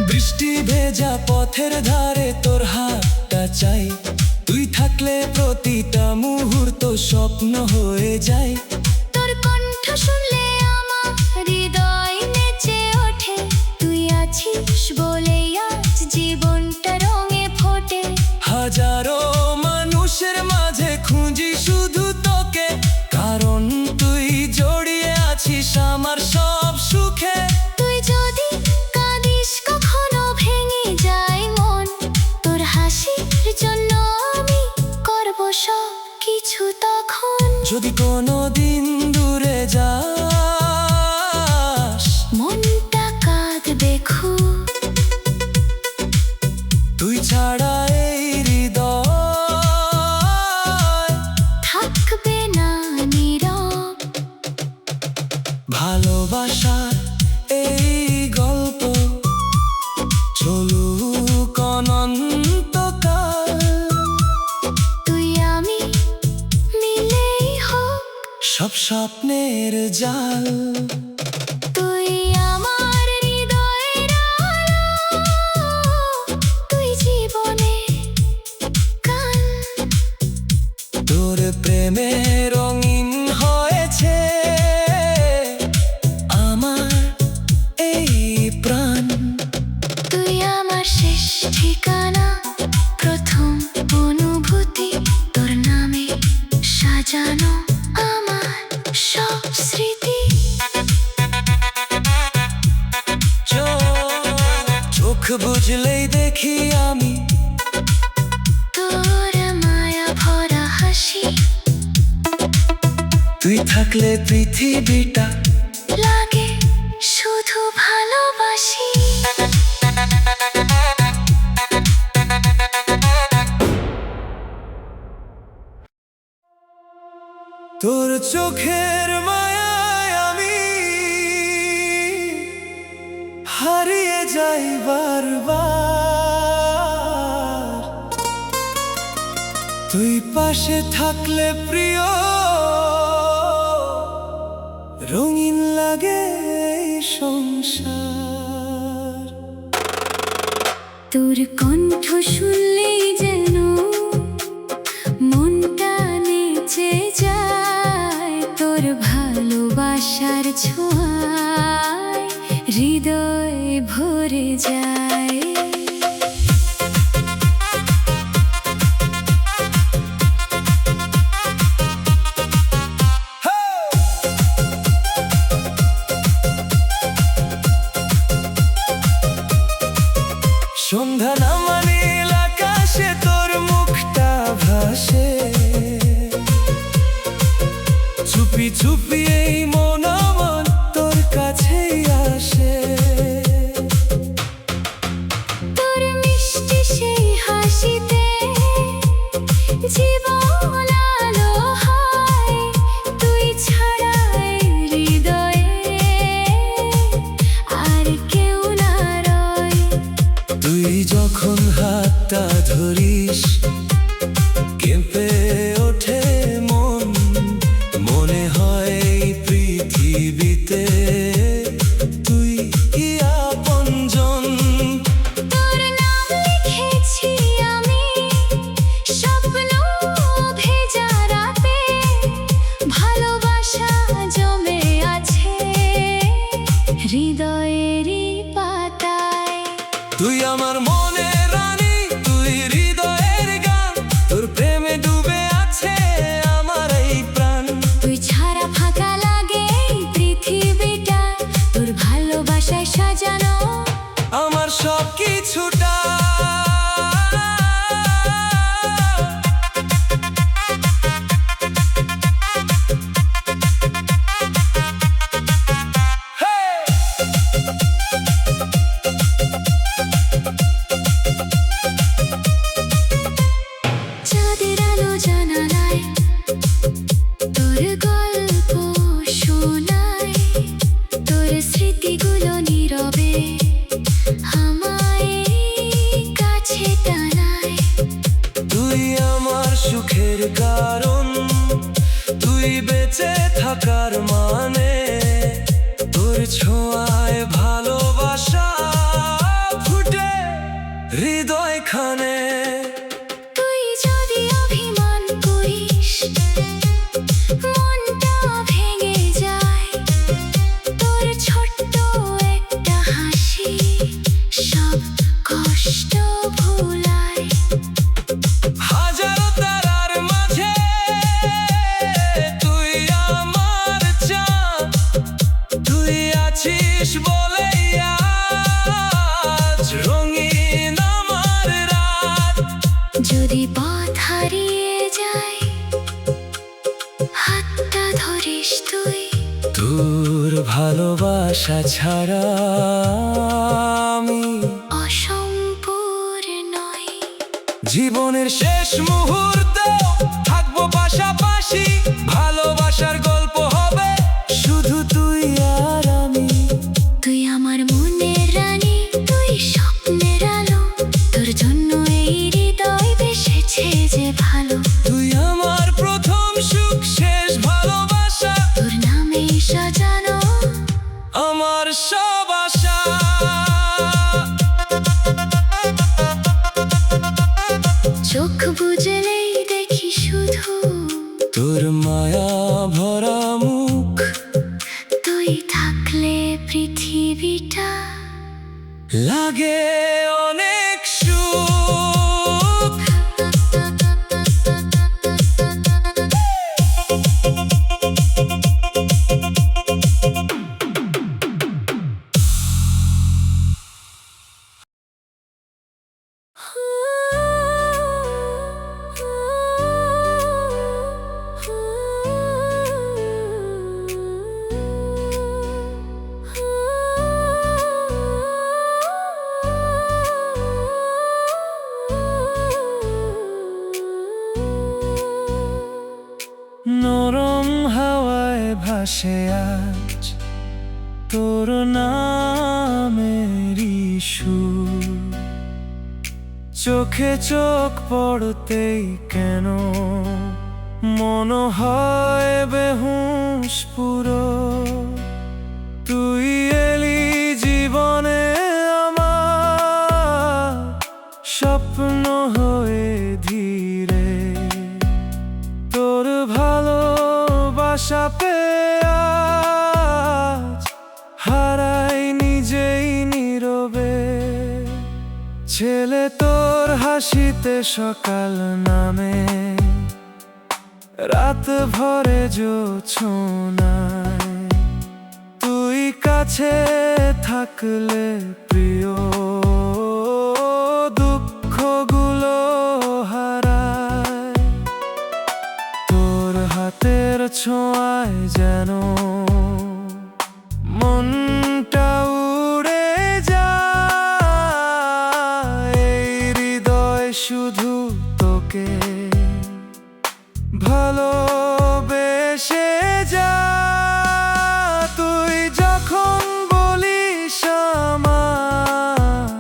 Speaker 3: বৃষ্টি ভেজা পথের ধারে তোর হাতটা চাই, তুই থাকলে প্রতিটা মুহূর্ত স্বপ্ন হয়ে যায়।
Speaker 4: তোর কণ্ঠ শুনলে আমার হৃদয় নেচে ওঠে, তুই আছিস বলে আজ জীবনটা রঙে ফোটে।
Speaker 3: হাজারো মানুষের মাঝে খুঁজি শুধু তোকে, কারণ তুই জড়িয়ে আছিস আমার সব সুখে।
Speaker 4: তুই যদি কাঁদিস কখনো ভেঙে যায় মন, তোর হাসির জন্য আমি করব সব কিছু তখন।
Speaker 3: যদি কোনো দিন দূরে যাস
Speaker 4: মনটা কাঁদবে খুব,
Speaker 3: তুই ছাড়া এই হৃদয়
Speaker 4: থাকবে না নীরব।
Speaker 3: ভালোবাসার এই গল্প চলুক অনন্তকাল,
Speaker 4: তুই আমি মিলেই হোক
Speaker 3: সব স্বপ্নের জাল।
Speaker 4: তুই আমার হৃদয়ের আলো, তুই জীবনে কাল।
Speaker 3: তোর প্রেমে রঙিন হয়েছে আমার এই প্রাণ।
Speaker 4: তুই আমার শেষ ঠিকানা, প্রথম অনুভূতি, তোর নামে সাজানো আমার সব স্মৃতি।
Speaker 3: চোখ বুঝলেই দেখি আমি
Speaker 4: তোর মায়া ভরা হাসি,
Speaker 3: তুই থাকলে পৃথিবীটা
Speaker 4: লাগে শুধু ভালোবাসি।
Speaker 3: তোর চোখের মায়ায় আমি হারিয়ে যাই বারবার, তুই পাশে থাকলে প্রিয় রঙিন লাগে এই সংসার।
Speaker 4: তোর কণ্ঠ শুনলেই যেন মনটা নেচে যায়, তোর ভালোবাসার ছোঁয়ায় হৃদয় ভরে যায়।
Speaker 1: চুপি চুপি এই মন আমার তোর কাছেই আসে।
Speaker 4: তোর মিষ্টি সেই হাসিতে জীবন আলো হয়, তুই ছাড়া এই হৃদয়ে আর কেউ না রয়।
Speaker 1: তুই যখন হাতটা ধরিস কেঁপে ওঠে মন, মনে হয় এই পৃথিবীতে তুই কি আপনজন।
Speaker 4: তোর নাম লিখেছি আমি স্বপ্ন ভেজা রাতে, ভালোবাসা জমে আছে হৃদয়েরই পাতায়।
Speaker 1: তুই আমার মনের রানী, তুই হৃদয়ের গান, তোর প্রেমে ডুবে আছে আমার এই প্রাণ।
Speaker 4: তুই ছাড়া ফাঁকা লাগে এই পৃথিবীটা, তোর ভালোবাসায় সাজানো
Speaker 1: আমার সব কিছুটা।
Speaker 4: চাঁদের আলো জানালায় তোর গল্প শোনায়, তোর স্মৃতিগুলো নীরবে আমায় কাছে টানায়।
Speaker 1: তুই আমার সুখের কারণ, তুই বেঁচে থাকার মানে, তোর ছোঁয়ায় ভালোবাসা ফুটে হৃদয়খানে।
Speaker 4: তুই যদি অভিমান করিস মনটা ভেঙে যায়, তোর ছোট্ট একটা হাসি সব কষ্ট ভুলায়।
Speaker 1: হাজারো তারার মাঝে তুই আমার চাঁদ, তুই আছিস বলেই আজ রঙিন আমার রাত।
Speaker 4: যদি পথ হারিয়ে যায় হাতটা ধরিস তুই,
Speaker 1: তোর ভালোবাসা ছাড়া আমি
Speaker 4: অসম্পূর্ণই।
Speaker 1: জীবনের শেষ মুহূর্তে থাকবো পাশাপাশি, ভালোবাসার গল্প হবে শুধু তুই আর আমি।
Speaker 4: তুই আমার মনের রানী, তুই স্বপ্নের আলো, তোর জন্য এই হৃদয় বেসেছে যে ভালো।
Speaker 1: তুই আমার প্রথম সুখ, শেষ ভালোবাসা,
Speaker 4: তোর নামেই সাজানো
Speaker 1: আমার সব আশা।
Speaker 4: চোখ বুঝলেই দেখি শুধু
Speaker 1: তোর মায়া ভরা মুখ,
Speaker 4: তুই থাকলে পৃথিবীটা
Speaker 1: লাগে অনেক সুখ। নরম হাওয়ায় ভাসে আজ তোর নামেরই সুর, চোখে চোখ পড়তেই কেন মন হয় বেহুশ পুরো। তুই এলি জীবনে আমার স্বপ্ন হয়ে ধীরে, তোর ভালোবাসা পেয়ে আজ হারাই নিজেই নীরবে। ছেলে তোর হাসিতে সকাল নামে, রাত ভরে জোছনায়, তুই কাছে থাকলে প্রিয় দুঃখগুলো হারায়। তোর হাতের ছোঁয়া
Speaker 3: তোমায় যেন মনটা উড়ে যায়, এই হৃদয় শুধু তোকে ভালোবেসে যা। তুই যখন বলিস আমায়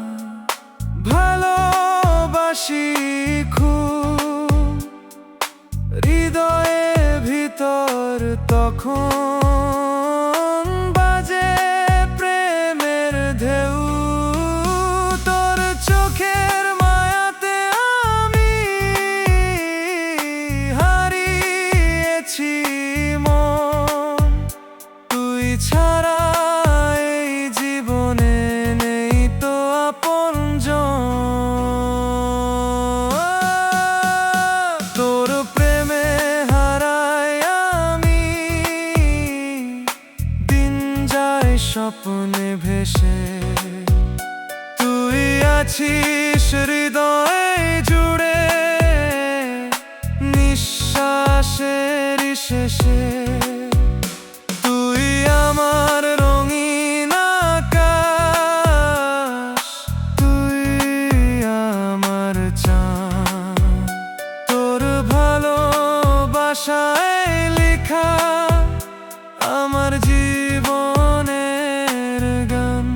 Speaker 3: ভালোবাসি খুব, হৃদয়ে ভিতর তখন বাজে প্রেমের ঢেউ। তোর চোখের মায়াতে আমি হারিয়েছি মন, তুই ছাড়া এই জীবনে নেই তো আপনজন। তোর প্রেমে হারাই আমি, দিন যায় স্বপ্নে ভেসে, তুই আছিস হৃদয়ে জুড়ে নিঃশ্বাসের শেষে। তুই আমার রঙিন আকাশ, তুই আমার চাঁদ, তোর ভালোবাসায় লেখা আমার জীবনের গান।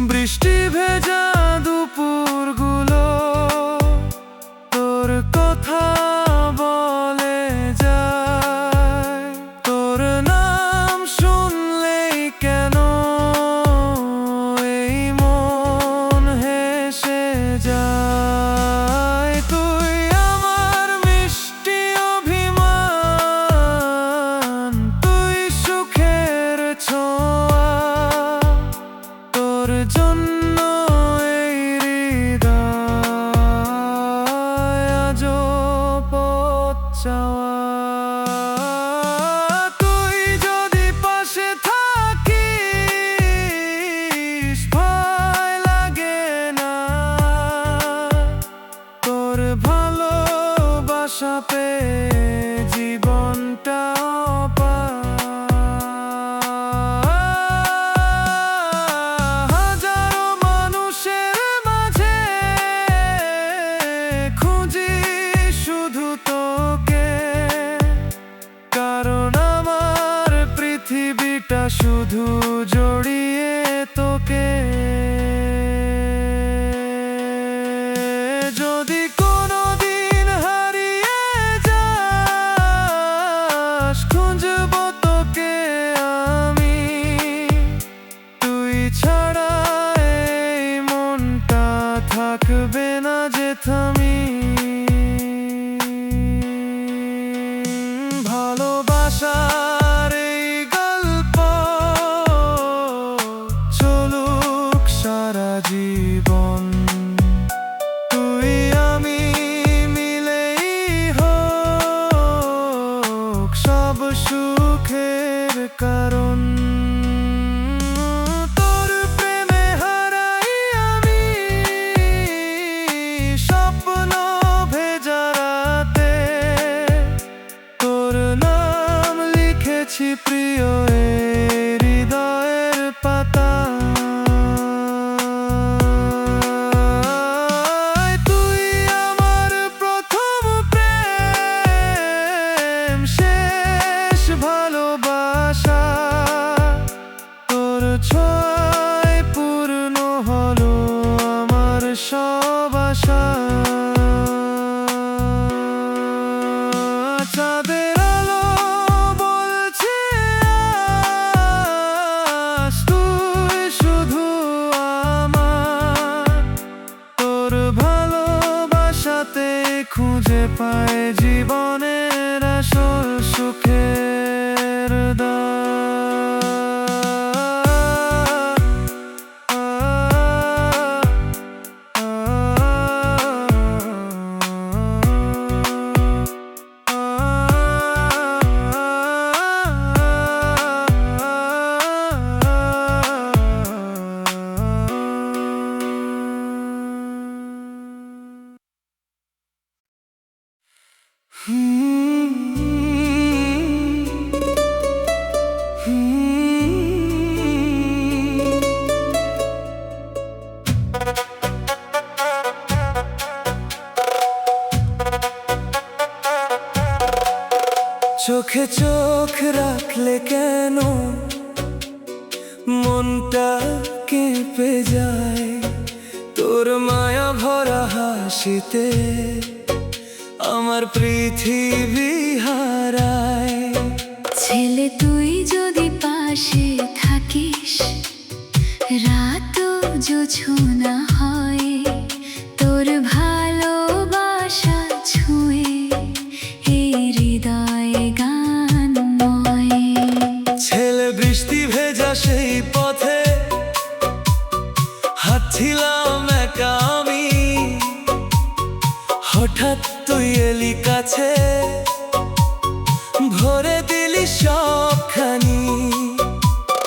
Speaker 3: বৃষ্টি ভেজা দুপুরগুলো তোর কথা বলে যায়, তোর নাম শুনলেই কেন এই মন হেসে যায়। তুই আমার মিষ্টি অভিমান, তুই সুখের ছোঁয়া, তোর জন্য এই হৃদয় আজও পথ চাওয়া। তুই যদি পাশে থাকিস ভয় লাগে না, তোর ভালোবাসা পেয়ে জীবনটা হাজারো মানুষের মাঝে খুঁজি শুধু তোকে, কারণ আমার পৃথিবীটা শুধু জড়িয়ে তোকে। যদি কোনোদিন হারিয়ে যাস খুঁজব তোকে আমি, তুই ছাড়া এই মনটা থাকবে না যে থামি। ভালোবাসার এই গল্প চলুক সারা জীবন, তুই আমি মিলেই হোক সব সুখের কারণ। তোর প্রেমে হারাই আমি স্বপ্ন ভেজা রাতে, তোর নাম লিখেছি প্রিয় এ হৃদয়ের পাতা। তুই আমার প্রথম প্রেম, শেষ ভালোবাসা, তোর ছোঁয়ায় পূর্ণ হলো আমার সব আশা। চাঁদের আলো বলছে আজ তুই শুধু আমার, তোর ভালোবাসাতে খুঁজে পায় জীবনের আসল সুখের দ্বার। চোখে চোখ রাখলে কেন মনটা কেঁপে যায়, তোর মায়া ভরা হাসিতে আমার পৃথিবী হারায়।
Speaker 4: ছেলে তুই যদি পাশে থাকিস, রাতও জোছনা হয়, তোর ভালোবাসা ছুঁয়ে এই হৃদয়ে গানময়।
Speaker 3: ছেলে বৃষ্টি ভেজা সেই পথে হাঁটছিলাম একা আমি, হঠাৎ তুই এলি কাছে, ভরে দিলি সবখানি।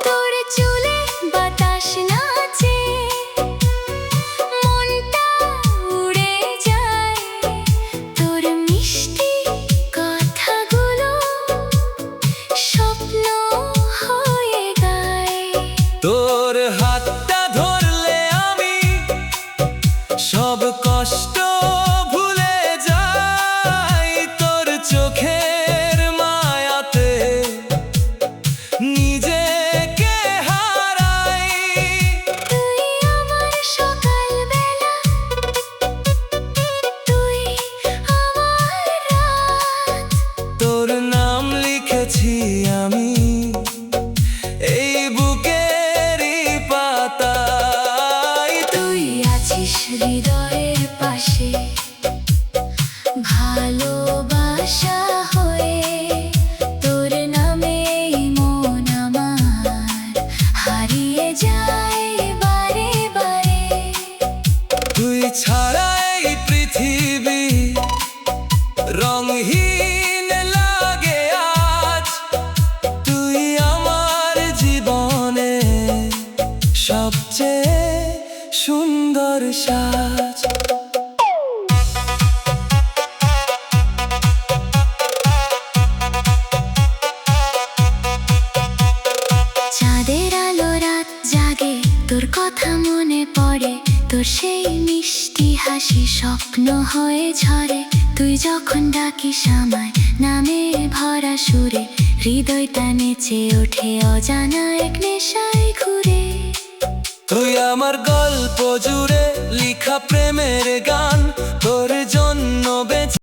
Speaker 4: তোর চুলে বাতাস নাচে, মনটা উড়ে যায়, তোর মিষ্টি কথাগুলো স্বপ্ন হয়ে গায়।
Speaker 3: তোর হাতটা ধরলে আমি সব কষ্ট ভুলে যাই, তোর চোখের মায়াতে নিজেকে হারাই।
Speaker 4: তুই আমার সকালবেলা, তুই আমার রাত,
Speaker 3: তোর নাম লিখেছি আমি এই বুকেরই পাতায়।
Speaker 4: তুই আছিস হৃদয়ের পাশে, ভালোবাসা হয়ে, তোর নামে মন আমার হারিয়ে যায় বারে বারে।
Speaker 3: তুই ছাড়া এই পৃথিবী রংহীন লাগে আজ, তুই আমার জীবনে সবচেয়ে সুন্দর সাজ।
Speaker 4: চাঁদের আলো রাত জাগে, তোর কথা মনে পড়ে, তোর সেই মিষ্টি হাসি স্বপ্ন হয়ে ঝরে। তুই যখন ডাকিস আমায় নামে ভরা সুরে, হৃদয়টা নেচে ওঠে অজানা এক নেশায় ঘুরে।
Speaker 3: তুই আমার গল্প জুড়ে লিখা প্রেমের গান, তোর জন্য বেঁচে